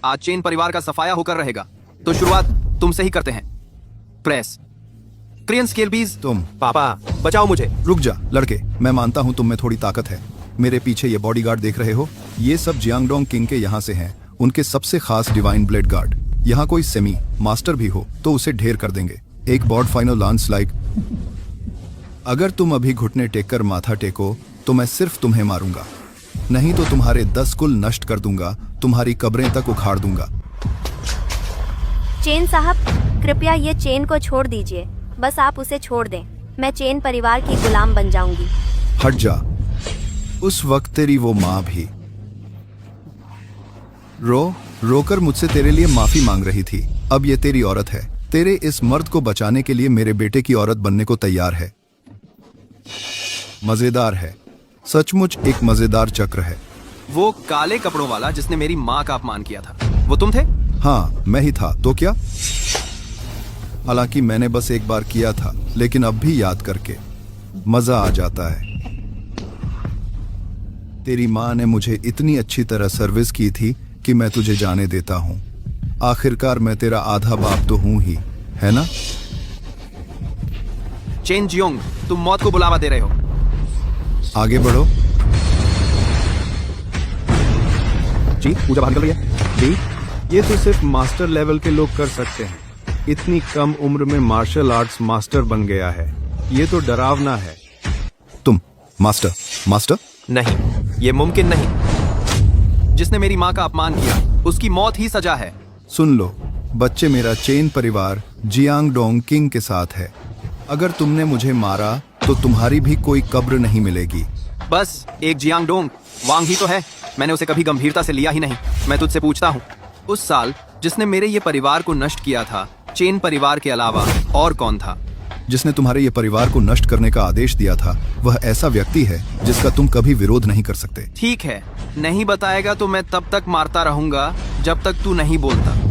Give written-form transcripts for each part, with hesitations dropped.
आज चेन परिवार का सफाया होकर रहेगा। तो शुरुआत तुमसे ही करते हैं। प्रेस क्रियन स्केल्बीज। तुम पापा बचाओ मुझे। रुक जा लड़के, मैं मानता हूँ तुम में थोड़ी ताकत है। मेरे पीछे ये बॉडीगार्ड देख रहे हो, ये सब जियांगडोंग किंग के यहाँ से हैं। उनके सबसे खास डिवाइन ब्लेड गार्ड। यहाँ कोई सेमी मास्टर भी हो तो उसे ढेर कर देंगे। एक बॉर्ड फाइनल लांस लाइक। अगर तुम अभी घुटने टेक कर माथा टेको तो मैं सिर्फ तुम्हें मारूंगा, नहीं तो तुम्हारे 10 कुल नष्ट कर दूंगा, तुम्हारी कब्रें तक उखाड़ दूंगा। चेन साहब, कृपया ये चेन को छोड़ दीजिए। बस आप उसे छोड़ दें, मैं चेन परिवार की गुलाम बन जाऊंगी। हट जा। उस वक्त तेरी वो माँ भी रोकर मुझसे तेरे लिए माफी मांग रही थी। अब ये तेरी औरत है। तेरे इस मर्द को बचाने के लिए मेरे बेटे की औरत बनने को तैयार है। मजेदार है, सचमुच एक मजेदार चक्र है। वो काले कपड़ों वाला जिसने मेरी माँ का अपमान किया था, वो तुम थे? हाँ मैं ही था। तो क्या? हालांकि मैंने बस एक बार किया था, लेकिन अब भी याद करके मजा आ जाता है। तेरी माँ ने मुझे इतनी अच्छी तरह सर्विस की थी कि मैं तुझे जाने देता हूँ। आखिरकार मैं तेरा आधा बाप तो हूँ ही, है ना? चेन जियोंग, तुम मौत को बुलावा दे रहे हो। आगे बढ़ो। जी पूजा बाहर निकल रही है। जी ये तो सिर्फ मास्टर लेवल के लोग कर सकते हैं। इतनी कम उम्र में मार्शल आर्ट्स मास्टर बन गया है, ये तो डरावना है। तुम मास्टर? नहीं, ये मुमकिन नहीं। जिसने मेरी माँ का अपमान किया उसकी मौत ही सजा है। सुन लो बच्चे, मेरा चेन परिवार जियांगडोंग किंग के साथ है। अगर तुमने मुझे मारा तो तुम्हारी भी कोई कब्र नहीं मिलेगी। बस एक जियांगडोंग वांग ही तो है। मैंने उसे कभी गंभीरता से लिया ही नहीं। मैं तुझसे पूछता हूँ, उस साल जिसने मेरे ये परिवार को नष्ट किया था, चेन परिवार के अलावा और कौन था? जिसने तुम्हारे ये परिवार को नष्ट करने का आदेश दिया था, वह ऐसा व्यक्ति है जिसका तुम कभी विरोध नहीं कर सकते। ठीक है, नहीं बताएगा तो मैं तब तक मारता रहूंगा जब तक तू नहीं बोलता।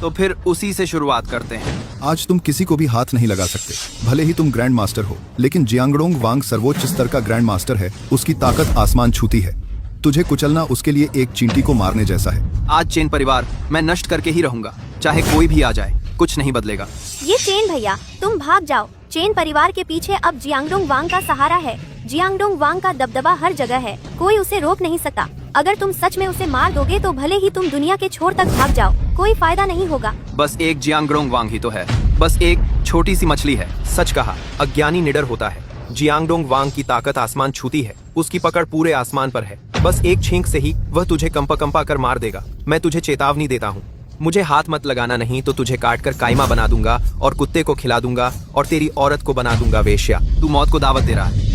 तो फिर उसी से शुरुआत करते हैं। आज तुम किसी को भी हाथ नहीं लगा सकते, भले ही तुम ग्रैंड मास्टर हो। लेकिन जियांगडोंग वांग सर्वोच्च स्तर का ग्रैंड मास्टर है। उसकी ताकत आसमान छूती है। तुझे कुचलना उसके लिए एक चींटी को मारने जैसा है। आज चेन परिवार मैं नष्ट करके ही रहूंगा, चाहे कोई भी आ जाए, कुछ नहीं बदलेगा। ये चेन भैया, तुम भाग जाओ। चेन परिवार के पीछे अब जियांगडोंग वांग का सहारा है। जियांगडोंग वांग का दबदबा हर जगह है, कोई उसे रोक नहीं सकता। अगर तुम सच में उसे मार दोगे तो भले ही तुम दुनिया के छोर तक भाग जाओ, कोई फायदा नहीं होगा। बस एक जियांगडोंग वांग ही तो है, बस एक छोटी सी मछली है। सच कहा, अज्ञानी निडर होता है। जियांगडोंग वांग की ताकत आसमान छूती है, उसकी पकड़ पूरे आसमान पर है। बस एक छींक से ही वह तुझे कंपा कर मार देगा। मैं तुझे चेतावनी देता हूँ, मुझे हाथ मत लगाना, नहीं तो तुझे काट कर कायमा बना दूंगा और कुत्ते को खिला दूंगा और तेरी औरत को बना दूंगा वेश्या। तू मौत को दावत दे रहा है।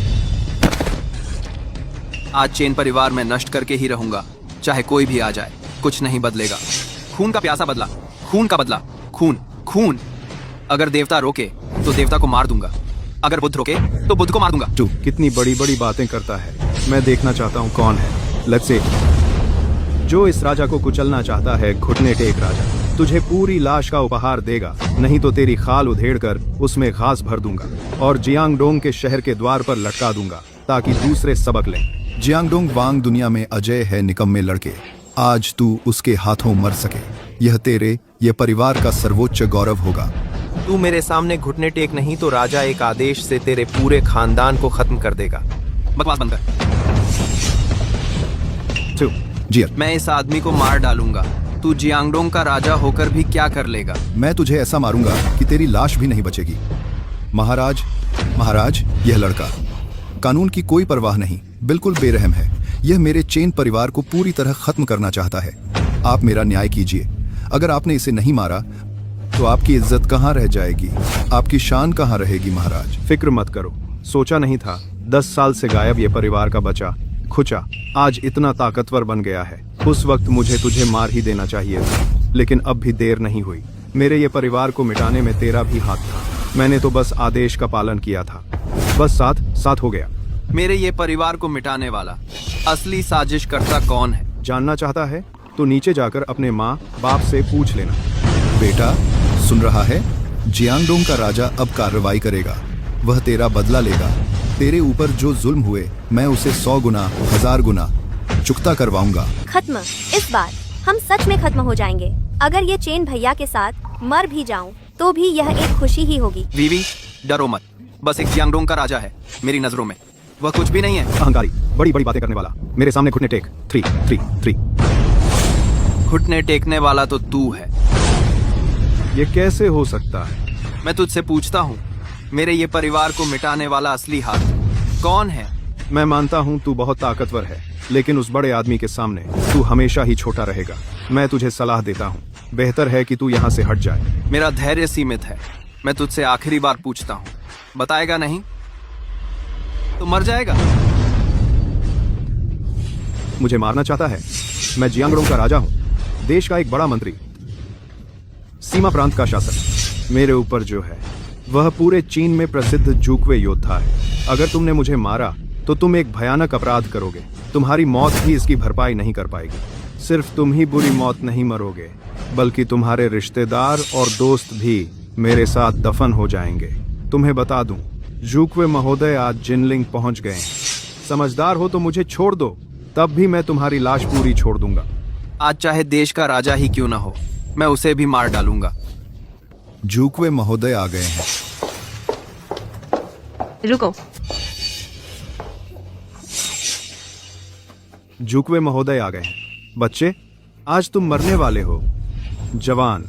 आज चेन परिवार मैं नष्ट करके ही रहूंगा, चाहे कोई भी आ जाए, कुछ नहीं बदलेगा। खून का प्यासा बदला, खून का बदला, खून। अगर देवता रोके तो देवता को मार दूंगा, अगर बुद्ध रोके तो बुद्ध को मार दूंगा। तू कितनी बड़ी बड़ी बातें करता है। मैं देखना चाहता हूँ कौन है। Let's see. जो इस राजा को कुचलना चाहता है, घुटने टेक राजा, तुझे पूरी लाश का उपहार देगा, नहीं तो तेरी खाल उधेड़कर उसमें घास भर दूंगा और जियांगडोंग के शहर के द्वार पर लटका दूंगा ताकि दूसरे सबक लें। जियांगडोंग वांग दुनिया में अजय है, निकम्मे लड़के। आज तू उसके हाथों मर सके, यह तेरे ये परिवार का सर्वोच्च गौरव होगा। तू मेरे सामने घुटने टेक, नहीं तो राजा एक आदेश से तेरे पूरे खानदान को खत्म कर देगा। बकवास बंद कर। जी मैं इस आदमी को मार डालूंगा। तू जियांगडोंग का राजा होकर भी क्या कर लेगा? मैं तुझे ऐसा मारूंगा कि तेरी लाश भी नहीं बचेगी। महाराज, यह लड़का कानून की कोई परवाह नहीं, बिल्कुल बेरहम है। यह मेरे चेन परिवार को पूरी तरह खत्म करना चाहता है। आप मेरा न्याय कीजिए। अगर आपने इसे नहीं मारा तो आपकी इज्जत कहाँ रह जाएगी, आपकी शान कहाँ रहेगी महाराज? फिक्र मत करो, सोचा नहीं था 10 साल से गायब ये परिवार का बचा खुचा आज इतना ताकतवर बन गया है। उस वक्त मुझे तुझे मार ही देना चाहिए था, लेकिन अब भी देर नहीं हुई। मेरे ये परिवार को मिटाने में तेरा भी हाथ था। मैंने तो बस आदेश का पालन किया था। बस साथ हो गया। मेरे ये परिवार को मिटाने वाला असली साजिश करता कौन है? जानना चाहता है तो नीचे जाकर अपने माँ बाप से पूछ लेना। बेटा सुन रहा है, जियांगडोंग का राजा अब कार्रवाई करेगा। वह तेरा बदला लेगा। तेरे ऊपर जो जुल्म हुए, मैं उसे 100 गुना, 1000 गुना चुकता करवाऊंगा। खत्म। इस बार हम सच में खत्म हो जाएंगे। अगर ये चेन भैया के साथ मर भी जाऊं तो भी यह एक खुशी ही होगी। वीवी, डरो मत, बस एक जियांगडोंग का राजा है मेरी नजरों में, वह कुछ भी नहीं है। अहंकारी, बड़ी बड़ी बातें करने वाला, मेरे सामने घुटने टेक। 3 3 3। घुटने टेकने वाला तो तू है। ये कैसे हो सकता है? मैं तुझसे पूछता हूँ, मेरे ये परिवार को मिटाने वाला असली हाथ कौन है? मैं मानता हूँ तू बहुत ताकतवर है, लेकिन उस बड़े आदमी के सामने तू हमेशा ही छोटा रहेगा। मैं तुझे सलाह देता हूँ, बेहतर है कि तू यहाँ से हट जाए। मेरा धैर्य सीमित है। मैं तुझसे आखिरी बार पूछता हूँ, बताएगा नहीं तो मर जाएगा। मुझे मारना चाहता है? मैं जियांगडोंग का राजा हूँ, देश का एक बड़ा मंत्री, सीमा प्रांत का शासक। मेरे ऊपर जो है वह पूरे चीन में प्रसिद्ध जूकवे योद्धा है। अगर तुमने मुझे मारा तो तुम एक भयानक अपराध करोगे। तुम्हारी मौत भी इसकी भरपाई नहीं कर पाएगी। सिर्फ तुम ही बुरी मौत नहीं मरोगे, बल्कि तुम्हारे रिश्तेदार और दोस्त भी मेरे साथ दफन हो जाएंगे। तुम्हें बता दूं, जूकवे महोदय आज जिनलिंग पहुंच गए हैं। समझदार हो तो मुझे छोड़ दो, तब भी मैं तुम्हारी लाश पूरी छोड़ दूंगा। आज चाहे देश का राजा ही क्यों ना हो, मैं उसे भी मार डालूंगा। जूकवे महोदय आ गए हैं। रुको। जूकवे महोदय आ गए हैं। बच्चे, आज तुम मरने वाले हो। जवान,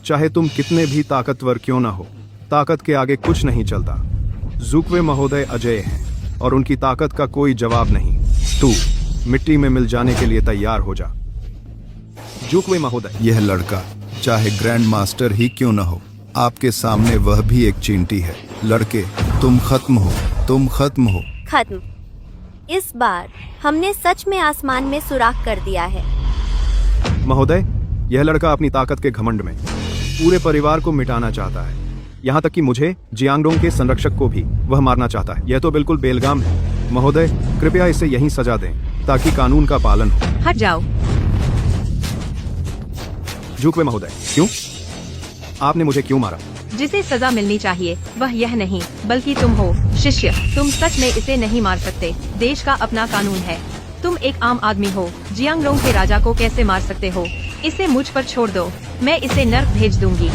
चाहे तुम कितने भी ताकतवर क्यों ना हो, ताकत के आगे कुछ नहीं चलता। जूकवे महोदय अजय हैं और उनकी ताकत का कोई जवाब नहीं। तू मिट्टी में मिल जाने के लिए तैयार हो जा। जूकवे महोदय, यह लड़का चाहे ग्रैंड मास्टर ही क्यों न हो, आपके सामने वह भी एक चींटी है। लड़के, तुम खत्म हो, तुम खत्म हो। खत्म। इस बार हमने सच में आसमान में सुराख कर दिया है। महोदय, यह लड़का अपनी ताकत के घमंड में पूरे परिवार को मिटाना चाहता है, यहाँ तक कि मुझे, जियांगडोंग के संरक्षक को भी वह मारना चाहता है। यह तो बिल्कुल बेलगाम है। महोदय, कृपया इसे यहीं सजा दें ताकि कानून का पालन हो। हट जाओ। जूकवे महोदय, क्यों? आपने मुझे क्यों मारा? जिसे सजा मिलनी चाहिए वह यह नहीं, बल्कि तुम हो। शिष्य, तुम सच में इसे नहीं मार सकते। देश का अपना कानून है। तुम एक आम आदमी हो, जियांगडोंग के राजा को कैसे मार सकते हो? इसे मुझ पर छोड़ दो, मैं इसे नर्क भेज दूंगी।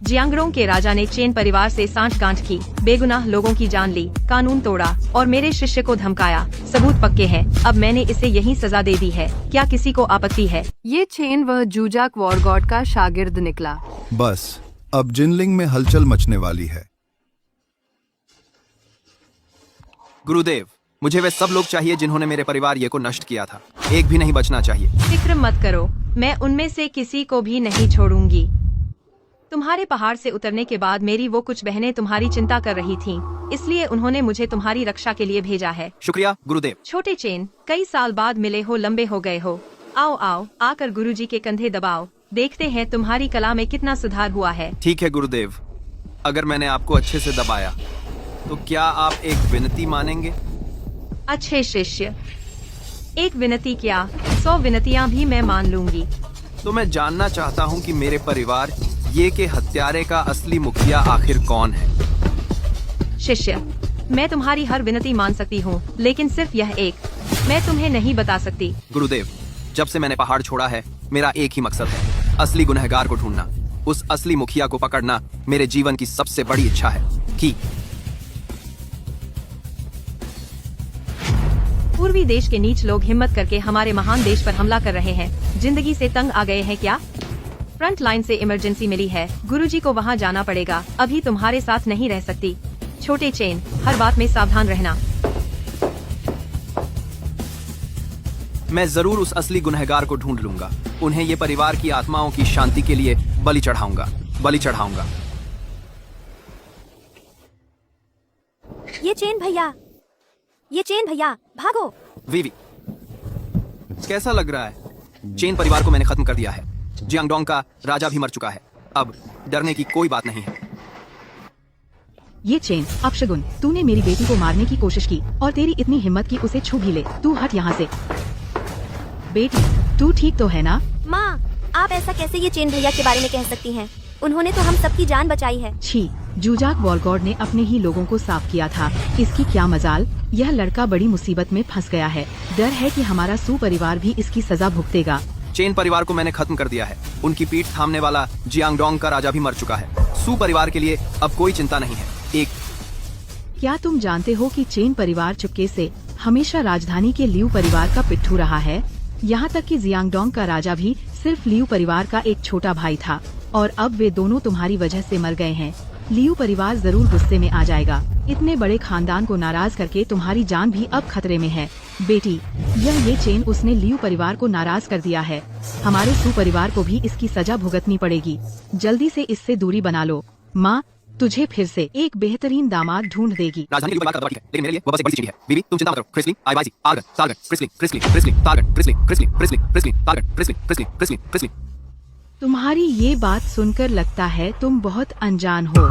जियांगडोंग के राजा ने चेन परिवार से सांठगांठ की, बेगुनाह लोगों की जान ली, कानून तोड़ा और मेरे शिष्य को धमकाया। सबूत पक्के हैं। अब मैंने इसे यही सजा दे दी है। क्या किसी को आपत्ति है? ये चेन वह जूजाक वॉर गॉड का शागिर्द निकला। बस अब जिनलिंग में हलचल मचने वाली है। गुरुदेव, मुझे वे सब लोग चाहिए जिन्होंने मेरे परिवार ये को नष्ट किया था। एक भी नहीं बचना चाहिए। फिक्र मत करो, मैं उनमें से किसी को भी नहीं छोड़ूंगी। तुम्हारे पहाड़ से उतरने के बाद मेरी वो कुछ बहनें तुम्हारी चिंता कर रही थीं, इसलिए उन्होंने मुझे तुम्हारी रक्षा के लिए भेजा है। शुक्रिया गुरुदेव। छोटे चेन, कई साल बाद मिले हो, लंबे हो गए हो। आओ आओ, आकर गुरुजी के कंधे दबाओ। देखते हैं तुम्हारी कला में कितना सुधार हुआ है। ठीक है गुरुदेव, अगर मैंने आपको अच्छे से दबाया तो क्या आप एक विनती मानेंगे? अच्छे शिष्य, एक विनती क्या, 100 विनतियाँ भी मैं मान लूंगी। तो मैं जानना चाहता हूँ कि मेरे परिवार ये के हत्यारे का असली मुखिया आखिर कौन है? शिष्य, मैं तुम्हारी हर विनती मान सकती हूँ, लेकिन सिर्फ यह एक मैं तुम्हें नहीं बता सकती। गुरुदेव, जब से मैंने पहाड़ छोड़ा है, मेरा एक ही मकसद है, असली गुनहगार को ढूंढना। उस असली मुखिया को पकड़ना मेरे जीवन की सबसे बड़ी इच्छा है। कि पूर्वी देश के नीच लोग हिम्मत करके हमारे महान देश पर हमला कर रहे हैं। जिंदगी से तंग आ गए हैं क्या? फ्रंट लाइन से इमरजेंसी मिली है, गुरुजी को वहाँ जाना पड़ेगा। अभी तुम्हारे साथ नहीं रह सकती। छोटे चेन, हर बात में सावधान रहना। मैं जरूर उस असली गुनहगार को ढूंढ लूंगा। उन्हें ये परिवार की आत्माओं की शांति के लिए बलि चढ़ाऊंगा, बलि चढ़ाऊंगा। ये चेन भैया, ये चेन भैया, भागो। वीवी, कैसा लग रहा है? चेन परिवार को मैंने खत्म कर दिया है। जियांगडोंग का राजा भी मर चुका है। अब डरने की कोई बात नहीं है। ये चेन, अपशगुन, तूने मेरी बेटी को मारने की कोशिश की और तेरी इतनी हिम्मत की उसे छू भी ले। तू हट यहाँ से। बेटी, तू ठीक तो है ना? माँ, आप ऐसा कैसे ये चेन भैया के बारे में कह सकती हैं? उन्होंने तो हम सबकी जान बचाई है। छी, जूजाक वॉलगॉड ने अपने ही लोगों को साफ किया था। इसकी क्या मजाल, यह लड़का बड़ी मुसीबत में फंस गया है। डर है कि हमारा सू परिवार भी इसकी सजा भुगतेगा। चेन परिवार को मैंने खत्म कर दिया है। उनकी पीठ थामने वाला जियांगडोंग का राजा भी मर चुका है। सू परिवार के लिए अब कोई चिंता नहीं है। क्या तुम जानते हो कि चेन परिवार चुपके से हमेशा राजधानी के लियू परिवार का पिट्ठू रहा है? यहाँ तक कि जियांगडोंग का राजा भी सिर्फ लियू परिवार का एक छोटा भाई था और अब वे दोनों तुम्हारी वजह से मर गए हैं। लियू परिवार जरूर गुस्से में आ जाएगा। इतने बड़े खानदान को नाराज करके तुम्हारी जान भी अब खतरे में है। बेटी, ये चेन उसने लियू परिवार को नाराज कर दिया है। हमारे सू परिवार को भी इसकी सजा भुगतनी पड़ेगी। जल्दी से इससे दूरी बना लो। माँ तुझे फिर से एक बेहतरीन दामाद ढूंढ देगी। राजधानी के लिए बात करना ठीक है, लेकिन मेरे लिए वो बस एक बड़ी चिड़ी है। बीबी तुम चिंता मत करो। क्रिस्लिंग, आईवाईसी, आर्गन, टारगेट, क्रिस्लिंग, क्रिस्लिंग, क्रिस्लिंग, टारगेट, क्रिस्लिंग, क्रिस्लिंग, क्रिस्लिंग, क्रिस्लिंग, टारगेट, क्रिस्लिंग, क्रिस्लिंग, क्रिस्लिंग, क्रिस्लिंग। तुम्हारी ये बात सुनकर लगता है तुम बहुत अनजान हो।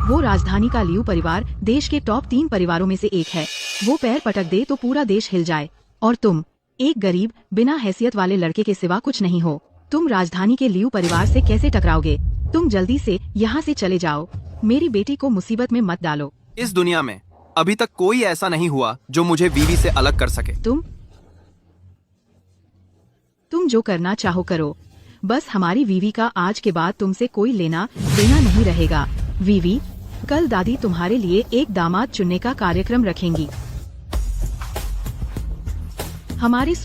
वो राजधानी का लियू परिवार देश के टॉप 3 परिवारों में से एक है। वो पैर पटक दे तो पूरा देश हिल जाए और तुम एक गरीब बिना हैसियत वाले लड़के के सिवा कुछ नहीं हो। तुम राजधानी के लियू परिवार से कैसे टकराओगे? तुम जल्दी से यहाँ से चले जाओ। मेरी बेटी को मुसीबत में मत डालो। इस दुनिया में अभी तक कोई ऐसा नहीं हुआ जो मुझे वीवी से अलग कर सके। तुम जो करना चाहो करो, बस हमारी वीवी का आज के बाद तुमसे कोई लेना देना नहीं रहेगा। वीवी, कल दादी तुम्हारे लिए एक दामाद चुनने का कार्यक्रम रखेंगी। हमारे